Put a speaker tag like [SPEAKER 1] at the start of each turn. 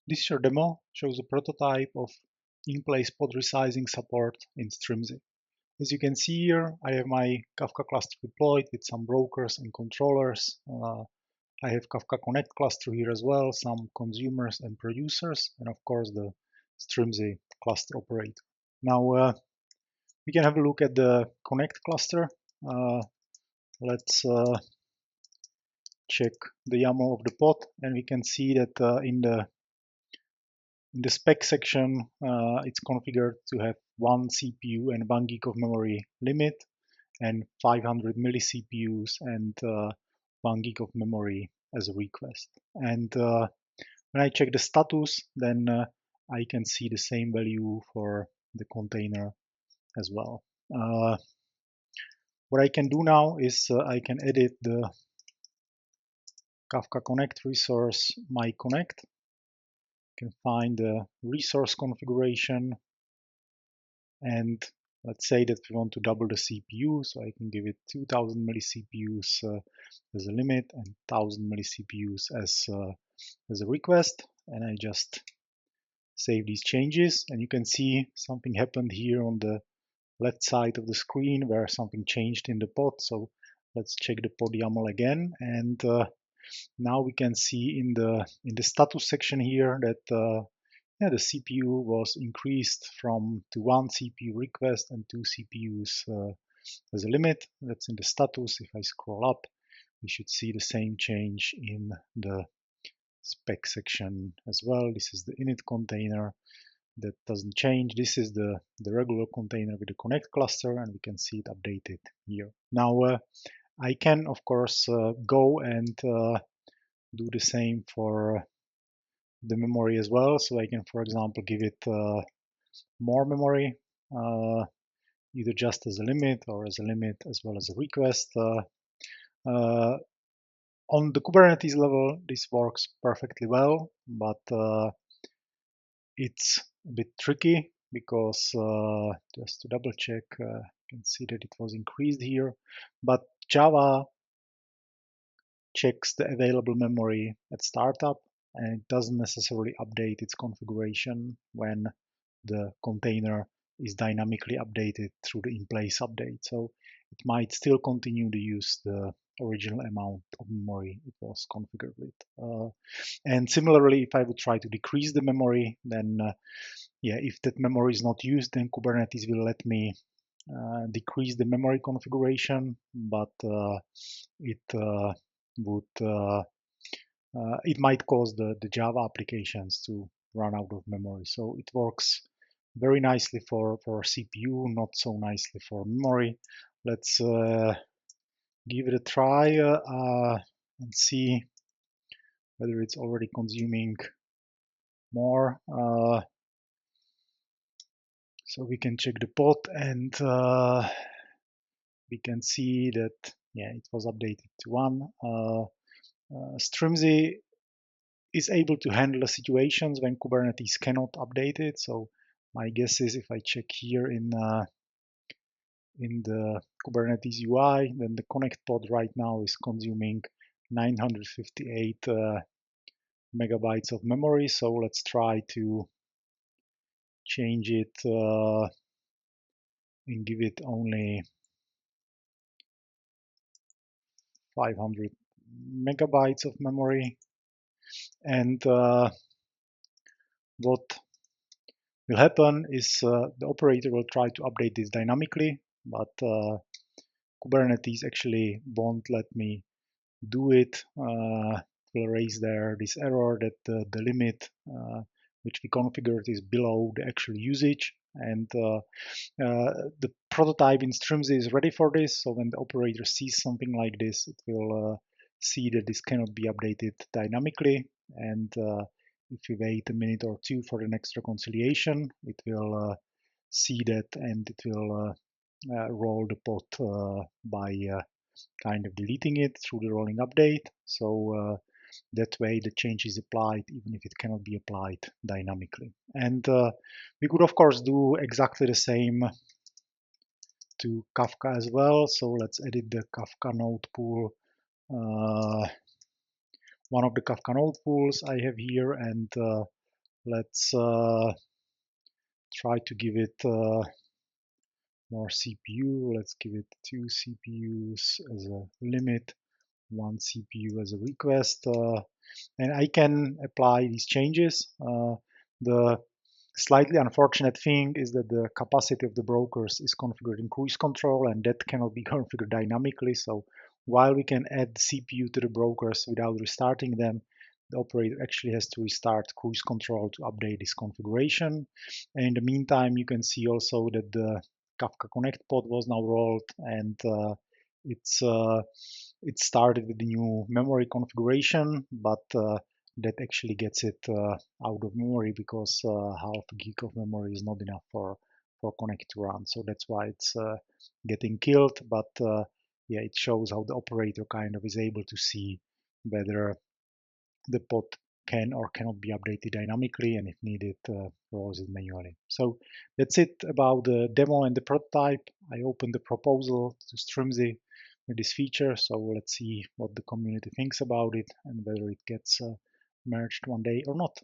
[SPEAKER 1] This short demo shows a prototype of in-place pod resizing support in Strimzi. As you can see here, I have my Kafka cluster deployed with some brokers and controllers. I have Kafka Connect cluster here as well, some consumers and producers, and of course the Strimzi cluster operator. Now we can have a look at the Connect cluster. Let's check the YAML of the pod, and we can see that in the spec section, it's configured to have 1 CPU and 1 gig of memory limit, and 500 milli CPUs and 1 gig of memory as a request. And when I check the status, then I can see the same value for the container as well. What I can do now is I can edit the Kafka Connect resource myConnect. Can find the resource configuration, and let's say that we want to double the CPU, so I can give it 2000 milli CPUs as a limit and 1000 milli CPUs as a request, and I just save these changes, and you can see something happened here on the left side of the screen where something changed in the pod. So let's check the pod YAML again, and now we can see in the status section here that the CPU was increased to 1 CPU request and 2 CPUs as a limit. That's in the status. If I scroll up, we should see the same change in the spec section as well. This is the init container. That doesn't change. This is the regular container with the Connect cluster, and we can see it updated here. Now, I can, of course, go and do the same for the memory as well. So I can, for example, give it more memory, either just as a limit or as a limit as well as a request. On the Kubernetes level, this works perfectly well, but it's a bit tricky because just to double check, you can see that it was increased here, but Java checks the available memory at startup, and it doesn't necessarily update its configuration when the container is dynamically updated through the in-place update. So it might still continue to use the original amount of memory it was configured with. And similarly, if I would try to decrease the memory, then if that memory is not used, then Kubernetes will let me decrease the memory configuration, but it might cause the Java applications to run out of memory. So it works very nicely for CPU, not so nicely for memory. Let's give it a try and see whether it's already consuming more. So we can check the pod, and we can see that it was updated to 1. Strimzi is able to handle situations when Kubernetes cannot update it. So my guess is if I check here in the Kubernetes UI, then the Connect pod right now is consuming 958 megabytes of memory. So let's try to change it and give it only 500 megabytes of memory. And what will happen is the operator will try to update this dynamically, but Kubernetes actually won't let me do it. Will raise there this error that the limit which we configured is below the actual usage, and the prototype in Strimzi is ready for this. So when the operator sees something like this, it will see that this cannot be updated dynamically, and if we wait a minute or two for the next reconciliation, it will see that, and it will roll the pod by kind of deleting it through the rolling update. So that way the change is applied even if it cannot be applied dynamically. And we could of course do exactly the same to Kafka as well. So let's edit the Kafka node pool. One of the Kafka node pools I have here, and Let's try to give it more CPU. Let's give it 2 CPUs as a limit, 1 CPU as a request, and I can apply these changes. The slightly unfortunate thing is that the capacity of the brokers is configured in cruise control, and that cannot be configured dynamically. So while we can add CPU to the brokers without restarting them, the operator actually has to restart cruise control to update this configuration. And in the meantime, you can see also that the Kafka Connect pod was now rolled, and it's it started with the new memory configuration, but that actually gets it out of memory because half a gig of memory is not enough for Connect to run. So that's why it's getting killed. But yeah, it shows how the operator kind of is able to see whether the pod can or cannot be updated dynamically, and if needed, rolls it manually. So that's it about the demo and the prototype. I opened the proposal to Strimzi with this feature, so let's see what the community thinks about it and whether it gets merged one day or not.